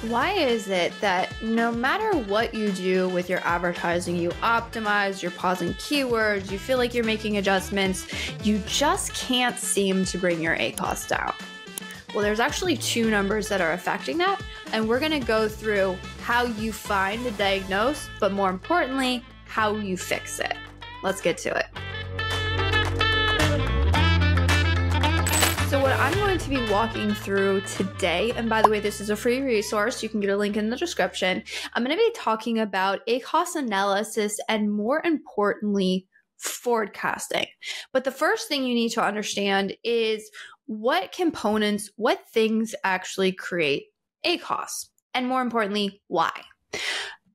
Why is it that no matter what you do with your advertising, you optimize, you're pausing keywords, you feel like you're making adjustments, you just can't seem to bring your ACoS down? Well, there's actually two numbers that are affecting that, and we're going to go through how you find and diagnose, but more importantly, how you fix it. Let's get to it. So what I'm going to be walking through today, and by the way, this is a free resource. You can get a link in the description. I'm going to be talking about ACoS analysis and, more importantly, forecasting. But the first thing you need to understand is what components, what things actually create ACoS, and more importantly, why.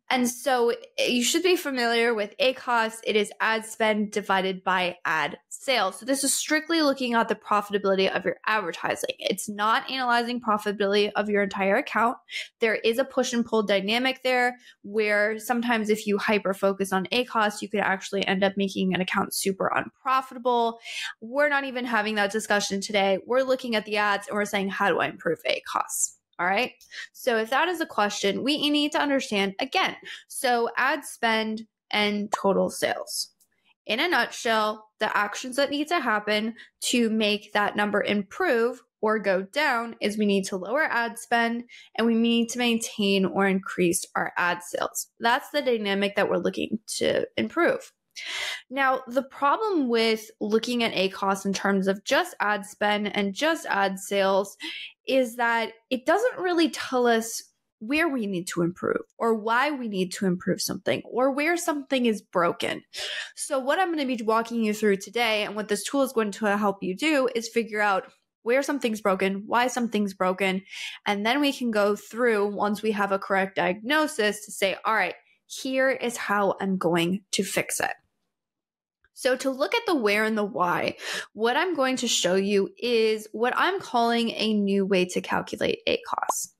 And so you should be familiar with ACoS. It is ad spend divided by ad sales. So this is strictly looking at the profitability of your advertising. It's not analyzing profitability of your entire account. There is a push and pull dynamic there where sometimes if you hyper focus on ACoS, you could actually end up making an account super unprofitable. We're not even having that discussion today. We're looking at the ads and we're saying, how do I improve ACoS? All right. So if that is a question, we need to understand again. So ad spend and total sales. In a nutshell, the actions that need to happen to make that number improve or go down is we need to lower ad spend and we need to maintain or increase our ad sales. That's the dynamic that we're looking to improve. Now, the problem with looking at ACoS in terms of just ad spend and just ad sales is that it doesn't really tell us where we need to improve or why we need to improve something or where something is broken. So what I'm going to be walking you through today and what this tool is going to help you do is figure out where something's broken, why something's broken, and then we can go through once we have a correct diagnosis to say, all right, here is how I'm going to fix it. So to look at the where and the why, what I'm going to show you is what I'm calling a new way to calculate ACoS.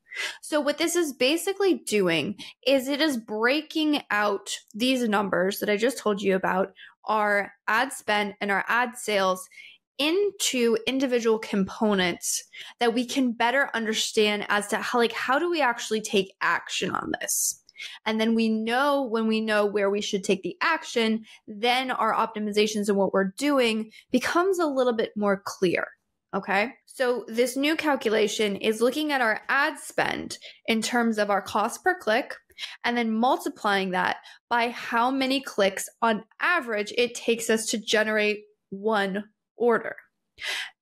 So what this is basically doing is it is breaking out these numbers that I just told you about, our ad spend and our ad sales, into individual components that we can better understand as to how do we actually take action on this. And then we know when we know where we should take the action, then our optimizations and what we're doing becomes a little bit more clear. Okay. So this new calculation is looking at our ad spend in terms of our cost per click and then multiplying that by how many clicks on average it takes us to generate one order.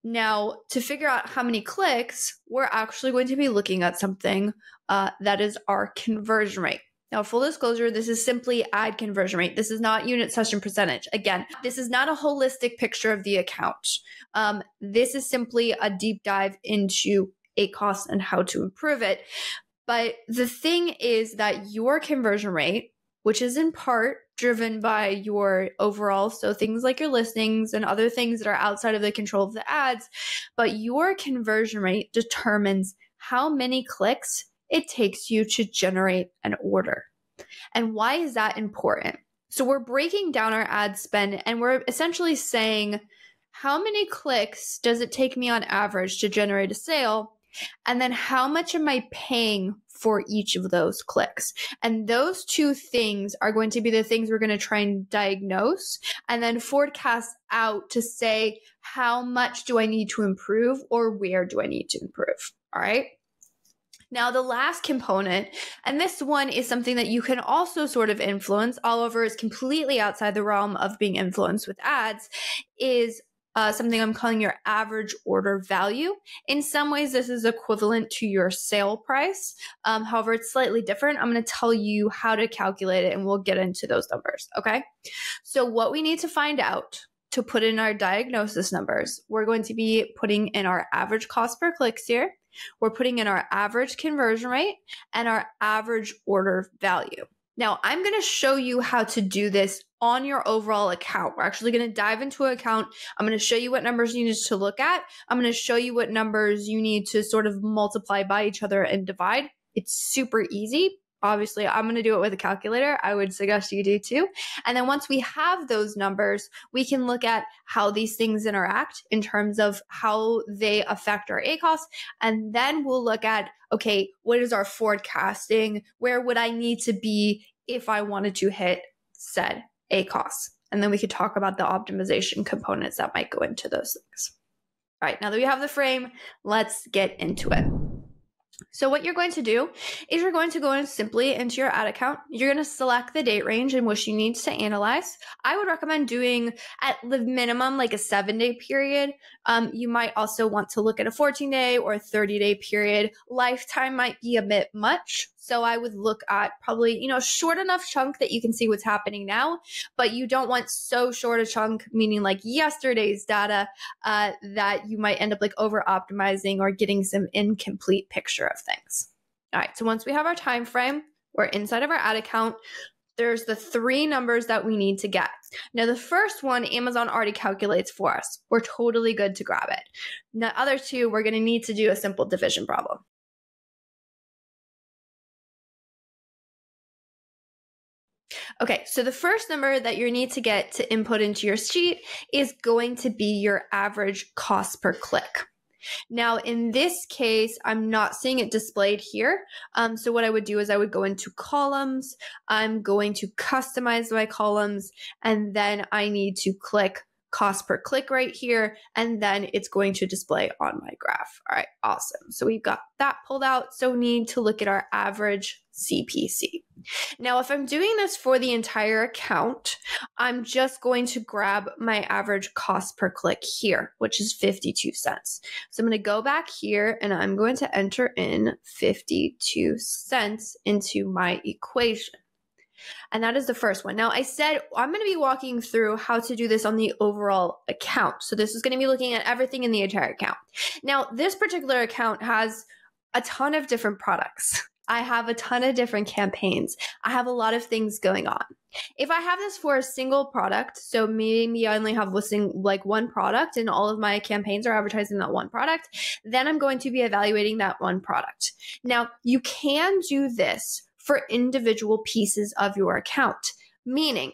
Now, to figure out how many clicks, we're actually going to be looking at something that is our conversion rate. Now, full disclosure, this is simply ad conversion rate. This is not unit session percentage. Again, this is not a holistic picture of the account. This is simply a deep dive into ACoS and how to improve it. But the thing is that your conversion rate, which is in part driven by your overall, so things like your listings and other things that are outside of the control of the ads, but your conversion rate determines how many clicks it takes you to generate an order. And why is that important? So we're breaking down our ad spend and we're essentially saying, how many clicks does it take me on average to generate a sale? And then how much am I paying for each of those clicks? And those two things are going to be the things we're going to try and diagnose and then forecast out to say, how much do I need to improve or where do I need to improve? All right. Now, the last component, and this one is something that you can also sort of influence, however, is completely outside the realm of being influenced with ads, is something I'm calling your average order value. In some ways, this is equivalent to your sale price. However, it's slightly different. I'm going to tell you how to calculate it, and we'll get into those numbers, okay? So what we need to find out to put in our diagnosis numbers, we're going to be putting in our average cost per clicks here. We're putting in our average conversion rate and our average order value. Now, I'm going to show you how to do this on your overall account. We're actually going to dive into an account. I'm going to show you what numbers you need to look at. I'm going to show you what numbers you need to sort of multiply by each other and divide. It's super easy. Obviously, I'm going to do it with a calculator. I would suggest you do too. And then once we have those numbers, we can look at how these things interact in terms of how they affect our ACoS. And then we'll look at, okay, what is our forecasting? Where would I need to be if I wanted to hit said ACoS? And then we could talk about the optimization components that might go into those things. All right, now that we have the frame, let's get into it. So what you're going to do is you're going to go in simply into your ad account. You're going to select the date range in which you need to analyze. I would recommend doing at the minimum like a 7-day period. You might also want to look at a 14-day or a 30-day period. Lifetime might be a bit much. So I would look at probably, short enough chunk that you can see what's happening now, but you don't want so short a chunk, meaning like yesterday's data, that you might end up like over optimizing or getting some incomplete picture of things. All right. So once we have our time frame, we're inside of our ad account. There's the 3 numbers that we need to get. Now, the first one, Amazon already calculates for us. We're totally good to grab it. The other 2, we're going to need to do a simple division problem. Okay, so the first number that you need to get to input into your sheet is going to be your average cost per click. Now, in this case, I'm not seeing it displayed here. So what I would do is I would go into columns. I'm going to customize my columns, and then I need to click cost per click right here, and then it's going to display on my graph. All right, awesome. So we've got that pulled out. So we need to look at our average CPC. Now, if I'm doing this for the entire account, I'm just going to grab my average cost per click here, which is 52 cents. So I'm going to go back here and I'm going to enter in 52 cents into my equation. And that is the first one. Now, I said I'm going to be walking through how to do this on the overall account. So this is going to be looking at everything in the entire account. Now, this particular account has a ton of different products. I have a ton of different campaigns. I have a lot of things going on. If I have this for a single product, so maybe I only have listing like one product and all of my campaigns are advertising that one product, then I'm going to be evaluating that one product. Now, you can do this for individual pieces of your account, meaning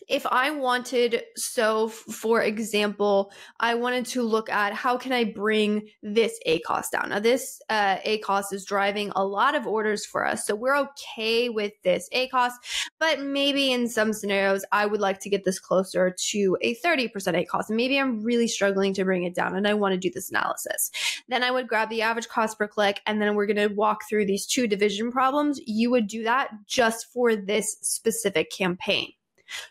if I wanted, so for example, I wanted to look at how can I bring this ACoS down. Now this ACoS is driving a lot of orders for us, so we're okay with this ACoS, but maybe in some scenarios, I would like to get this closer to a 30% ACoS. And maybe I'm really struggling to bring it down and I want to do this analysis. Then I would grab the average cost per click, and then we're going to walk through these 2 division problems. You would do that just for this specific campaign.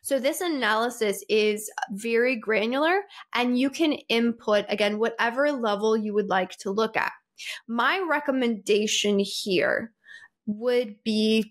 So this analysis is very granular, and you can input, again, whatever level you would like to look at. My recommendation here would be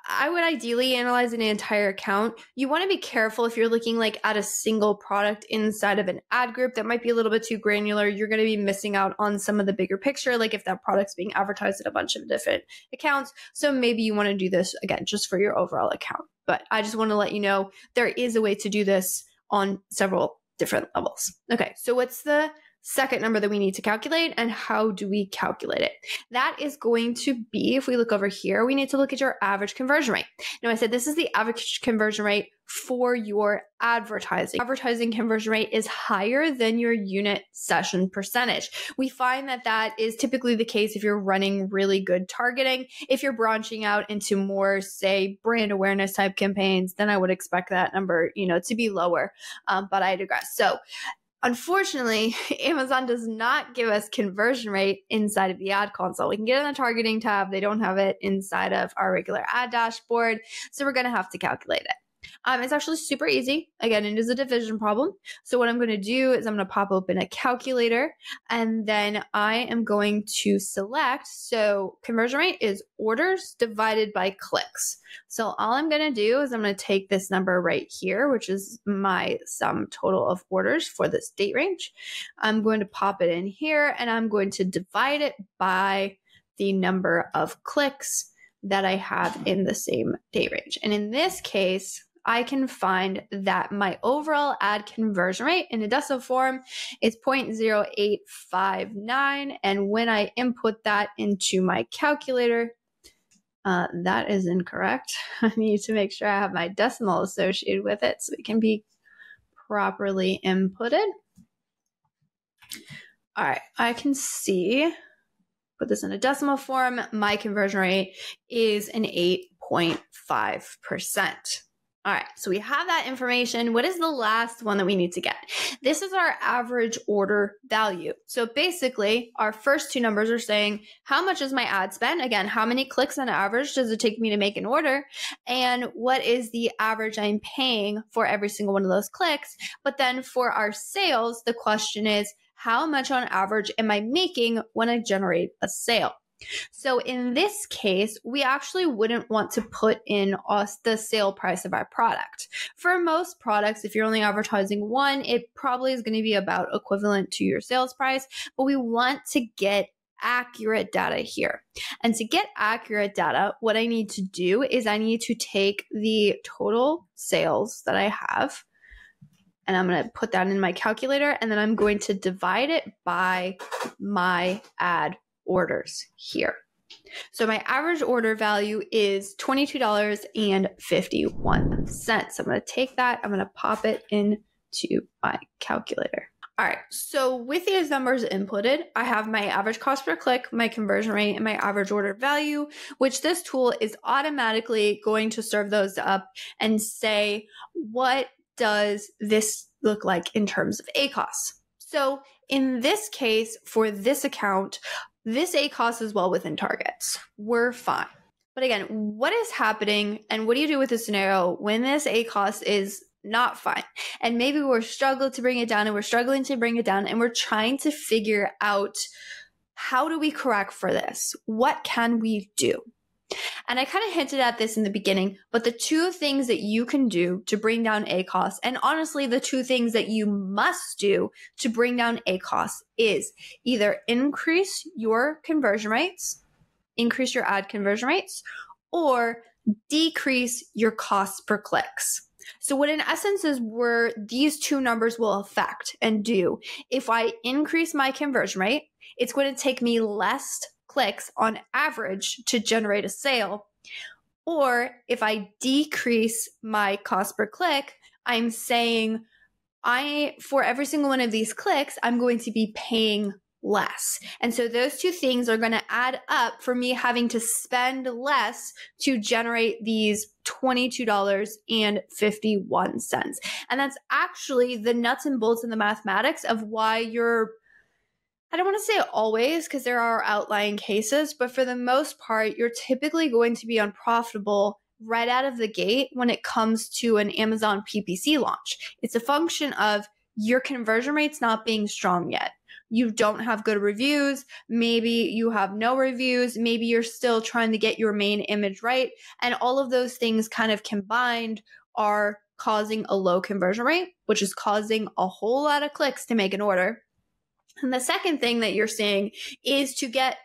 I would ideally analyze an entire account. You want to be careful if you're looking like at a single product inside of an ad group that might be a little bit too granular. You're going to be missing out on some of the bigger picture, like if that product's being advertised at a bunch of different accounts. So maybe you want to do this, again, just for your overall account. But I just want to let you know there is a way to do this on several different levels. Okay, so what's the second number that we need to calculate, and how do we calculate it? That is going to be, if we look over here, we need to look at your average conversion rate. Now, I said this is the average conversion rate for your advertising. Advertising conversion rate is higher than your unit session percentage. We find that that is typically the case if you're running really good targeting. If you're branching out into more, say, brand awareness type campaigns, then I would expect that number, to be lower. But I digress. So unfortunately, Amazon does not give us conversion rate inside of the ad console. We can get it in the targeting tab. They don't have it inside of our regular ad dashboard. So we're going to have to calculate it. It's actually super easy. Again, it is a division problem. So what I'm going to do is I'm going to pop open a calculator, and then I am going to select, so conversion rate is orders divided by clicks. So all I'm going to do is I'm going to take this number right here, which is my sum total of orders for this date range. I'm going to pop it in here, and I'm going to divide it by the number of clicks that I have in the same date range. And in this case, I can find that my overall ad conversion rate in a decimal form is 0.0859. And when I input that into my calculator, That is incorrect. I need to make sure I have my decimal associated with it so it can be properly inputted. All right, I can see, put this in a decimal form, my conversion rate is an 8.5%. All right, so we have that information. What is the last one that we need to get? This is our average order value. So basically, our first two numbers are saying, how much is my ad spend? Again, how many clicks on average does it take me to make an order? And what is the average I'm paying for every single one of those clicks? But then for our sales, the question is, how much on average am I making when I generate a sale? So in this case, we actually wouldn't want to put in the sale price of our product. For most products, if you're only advertising one, it probably is going to be about equivalent to your sales price, but we want to get accurate data here. And to get accurate data, what I need to do is I need to take the total sales that I have, and I'm going to put that in my calculator, and then I'm going to divide it by my ad orders here. So my average order value is $22.51. So I'm going to take that, I'm going to pop it into my calculator. All right, so with these numbers inputted, I have my average cost per click, my conversion rate, and my average order value, which this tool is automatically going to serve those up and say, what does this look like in terms of ACoS? So in this case, for this account, this ACoS is well within targets. We're fine. But again, what is happening and what do you do with a scenario when this ACoS is not fine? And maybe we're struggling to bring it down and we're struggling to bring it down and we're trying to figure out, how do we correct for this? What can we do? And I kind of hinted at this in the beginning, but the two things that you can do to bring down ACoS, and honestly, the two things that you must do to bring down ACoS is either increase your conversion rates, increase your ad conversion rates, or decrease your cost per clicks. So what in essence is where these two numbers will affect and do. If I increase my conversion rate, it's going to take me less clicks on average to generate a sale. Or if I decrease my cost per click, I'm saying for every single one of these clicks, I'm going to be paying less. And so those two things are going to add up for me having to spend less to generate these $22.51. And that's actually the nuts and bolts in the mathematics of why I don't want to say always, because there are outlying cases, but for the most part, you're typically going to be unprofitable right out of the gate when it comes to an Amazon PPC launch. It's a function of your conversion rates not being strong yet. You don't have good reviews. Maybe you have no reviews. Maybe you're still trying to get your main image right. And all of those things kind of combined are causing a low conversion rate, which is causing a whole lot of clicks to make an order. And the second thing that you're seeing is to get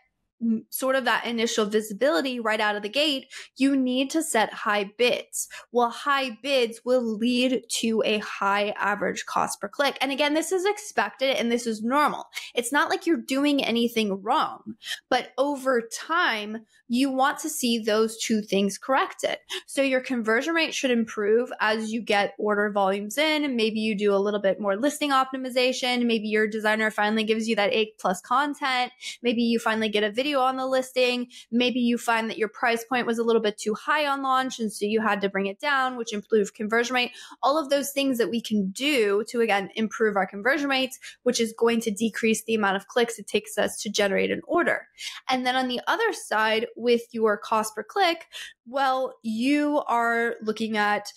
sort of that initial visibility right out of the gate, you need to set high bids. Well, high bids will lead to a high average cost per click. And again, this is expected and this is normal. It's not like you're doing anything wrong, but over time, you want to see those two things corrected. So your conversion rate should improve as you get order volumes in. Maybe you do a little bit more listing optimization. Maybe your designer finally gives you that A+ content. Maybe you finally get a video on the listing. Maybe you find that your price point was a little bit too high on launch, and so you had to bring it down, which improved conversion rate. All of those things that we can do to, again, improve our conversion rates, which is going to decrease the amount of clicks it takes us to generate an order. And then on the other side, with your cost per click, well, you are looking at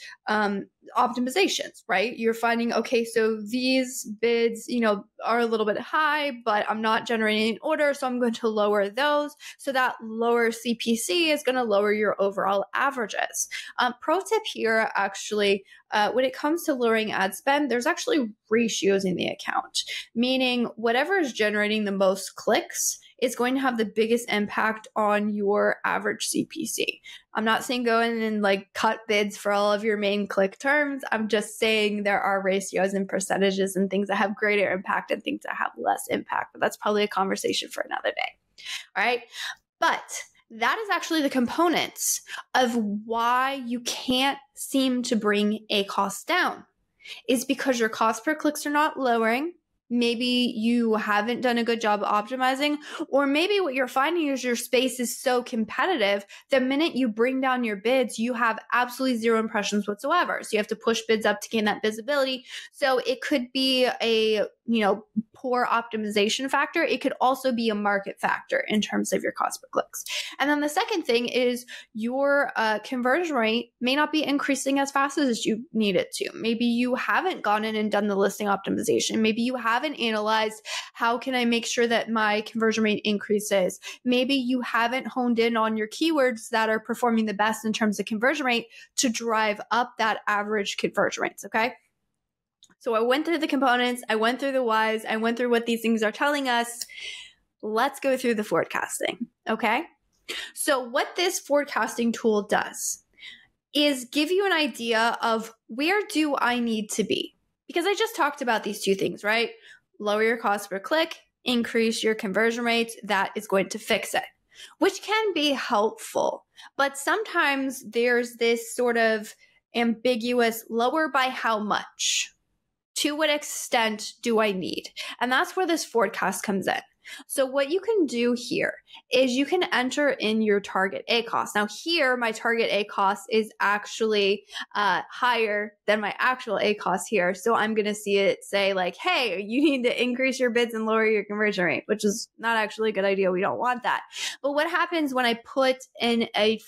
optimizations, right? You're finding, okay, so these bids, are a little bit high, but I'm not generating an order, so I'm going to lower those. So that lower CPC is going to lower your overall averages. Pro tip here, actually, when it comes to lowering ad spend, there's actually ratios in the account, meaning whatever is generating the most clicks is going to have the biggest impact on your average CPC. I'm not saying go in and cut bids for all of your main click terms. I'm just saying there are ratios and percentages and things that have greater impact and things that have less impact. But that's probably a conversation for another day. All right. But that is actually the components of why you can't seem to bring ACoS down, is because your cost per clicks are not lowering. Maybe you haven't done a good job optimizing, or maybe what you're finding is your space is so competitive, the minute you bring down your bids, you have absolutely zero impressions whatsoever. So you have to push bids up to gain that visibility. So it could be a, poor optimization factor. It could also be a market factor in terms of your cost per clicks. And then the second thing is your conversion rate may not be increasing as fast as you need it to. Maybe you haven't gone in and done the listing optimization. Maybe you haven't analyzed how can I make sure that my conversion rate increases. Maybe you haven't honed in on your keywords that are performing the best in terms of conversion rate to drive up that average conversion rates, okay? So I went through the components, I went through the whys, I went through what these things are telling us. Let's go through the forecasting, okay? So what this forecasting tool does is give you an idea of where do I need to be? Because I just talked about these two things, right? Lower your cost per click, increase your conversion rates, that is going to fix it, which can be helpful. But sometimes there's this sort of ambiguous lower by how much? To what extent do I need? And that's where this forecast comes in. So what you can do here is you can enter in your target ACoS. Now here, my target ACoS is actually higher than my actual ACoS here. So I'm going to see it say like, hey, you need to increase your bids and lower your conversion rate, which is not actually a good idea. We don't want that. But what happens when I put in a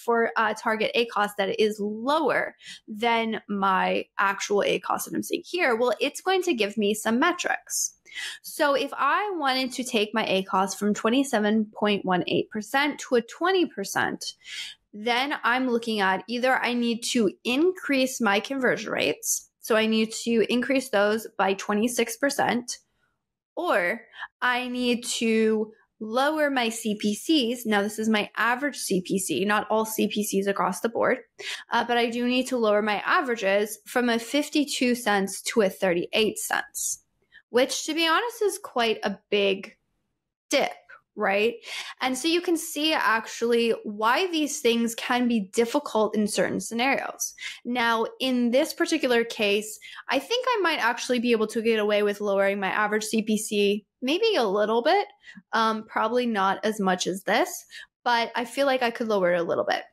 target ACoS that is lower than my actual ACoS that I'm seeing here? Well, it's going to give me some metrics. So if I wanted to take my ACoS from 27.18% to a 20%, then I'm looking at either I need to increase my conversion rates, so I need to increase those by 26%, or I need to lower my CPCs. Now, this is my average CPC, not all CPCs across the board, but I do need to lower my averages from a 52 cents to a 38 cents. Which, to be honest, is quite a big dip, right? And so you can see actually why these things can be difficult in certain scenarios. Now, in this particular case, I think I might actually be able to get away with lowering my average CPC maybe a little bit, probably not as much as this, but I feel like I could lower it a little bit.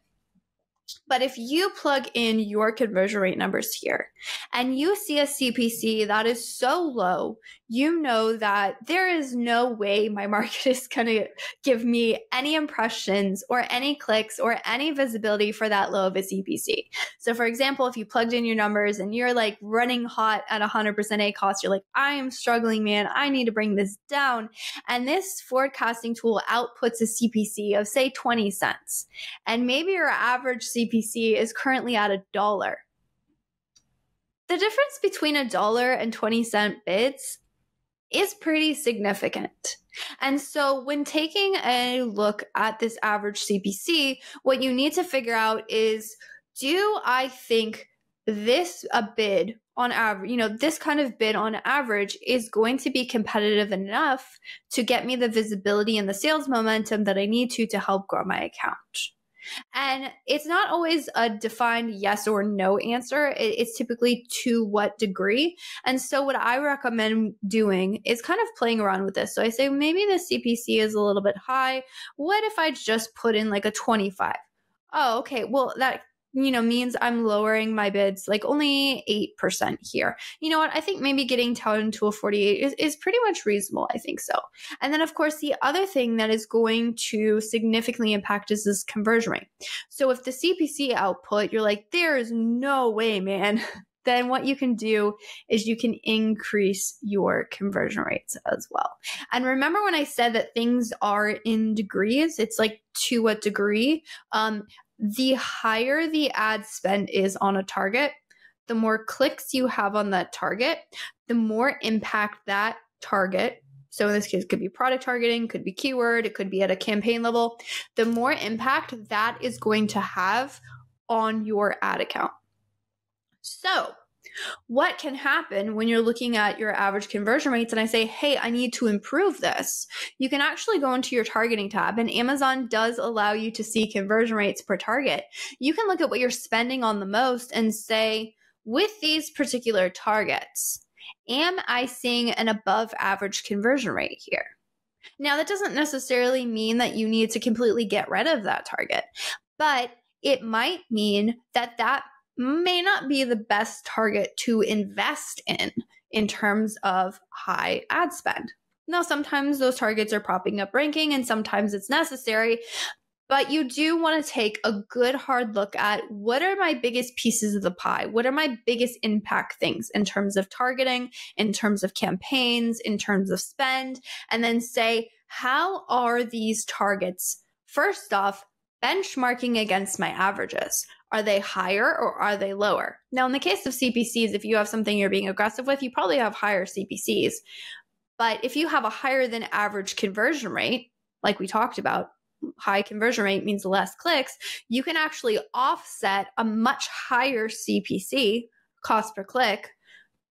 But if you plug in your conversion rate numbers here and you see a CPC that is so low, you know that there is no way my market is going to give me any impressions or any clicks or any visibility for that low of a CPC. So for example, if you plugged in your numbers and you're like running hot at 100% ACoS, you're like, I am struggling, man. I need to bring this down. And this forecasting tool outputs a CPC of say 20 cents. And maybe your average CPC is currently at $1. The difference between $1 and 20-cent bids is pretty significant. And so when taking a look at this average CPC, what you need to figure out is, do I think this bid on average, this kind of bid on average is going to be competitive enough to get me the visibility and the sales momentum that I need to help grow my account? And it's not always a defined yes or no answer. It's typically to what degree. And so what I recommend doing is kind of playing around with this. So I say, maybe the CPC is a little bit high. What if I just put in like a 25? Oh, okay. Well, that means I'm lowering my bids like only 8% here. You know what? I think maybe getting down to a 48 is pretty much reasonable. I think so. And then of course, the other thing that is going to significantly impact is this conversion rate. So if the CPC output, you're like, there is no way, man, then what you can do is you can increase your conversion rates as well. And remember when I said that things are in degrees, it's like to what degree? The higher the ad spend is on a target, the more clicks you have on that target, the more impact that target, so in this case, it could be product targeting, could be keyword, it could be at a campaign level, the more impact that is going to have on your ad account. So What can happen when you're looking at your average conversion rates and I say, hey, I need to improve this? You can actually go into your targeting tab, and Amazon does allow you to see conversion rates per target. You can look at what you're spending on the most and say, with these particular targets, am I seeing an above average conversion rate here? Now, that doesn't necessarily mean that you need to completely get rid of that target, but it might mean that that may not be the best target to invest in terms of high ad spend. Now, sometimes those targets are propping up ranking and sometimes it's necessary, but you do want to take a good hard look at what are my biggest pieces of the pie? What are my biggest impact things in terms of targeting, in terms of campaigns, in terms of spend, and then say, how are these targets, first off, benchmarking against my averages? Are they higher or are they lower? Now, in the case of CPCs, if you have something you're being aggressive with, you probably have higher CPCs. But if you have a higher than average conversion rate, like we talked about, high conversion rate means less clicks, you can actually offset a much higher CPC, cost per click,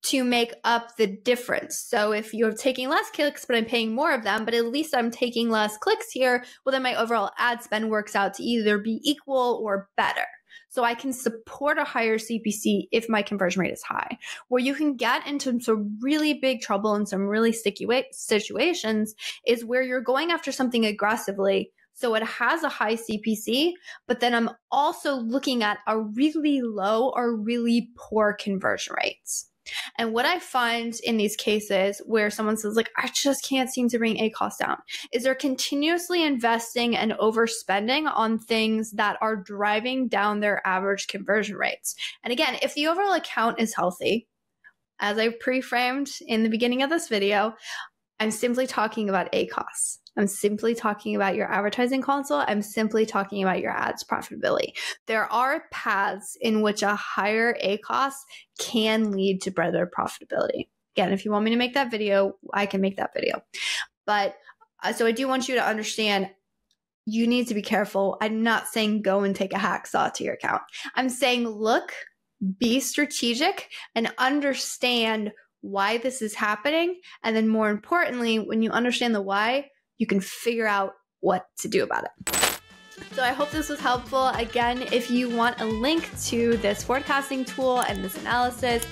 to make up the difference. So if you're taking less clicks, but I'm paying more of them, but at least I'm taking less clicks here, well, then my overall ad spend works out to either be equal or better. So I can support a higher CPC if my conversion rate is high. Where you can get into some really big trouble and some really sticky situations is where you're going after something aggressively, so it has a high CPC, but then I'm also looking at a really low or really poor conversion rates. And what I find in these cases where someone says, like, I just can't seem to bring ACoS down, is they're continuously investing and overspending on things that are driving down their average conversion rates. And again, if the overall account is healthy, as I pre-framed in the beginning of this video, I'm simply talking about ACoS. I'm simply talking about your advertising console. I'm simply talking about your ads profitability. There are paths in which a higher ACoS can lead to better profitability. Again, if you want me to make that video, I can make that video. But so I do want you to understand, you need to be careful. I'm not saying go and take a hacksaw to your account. I'm saying look, be strategic, and understand why this is happening. And then more importantly, when you understand the why, you can figure out what to do about it. So I hope this was helpful. Again, if you want a link to this forecasting tool and this analysis,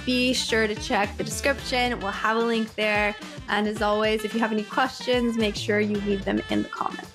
be sure to check the description. We'll have a link there. And as always, if you have any questions, make sure you leave them in the comments.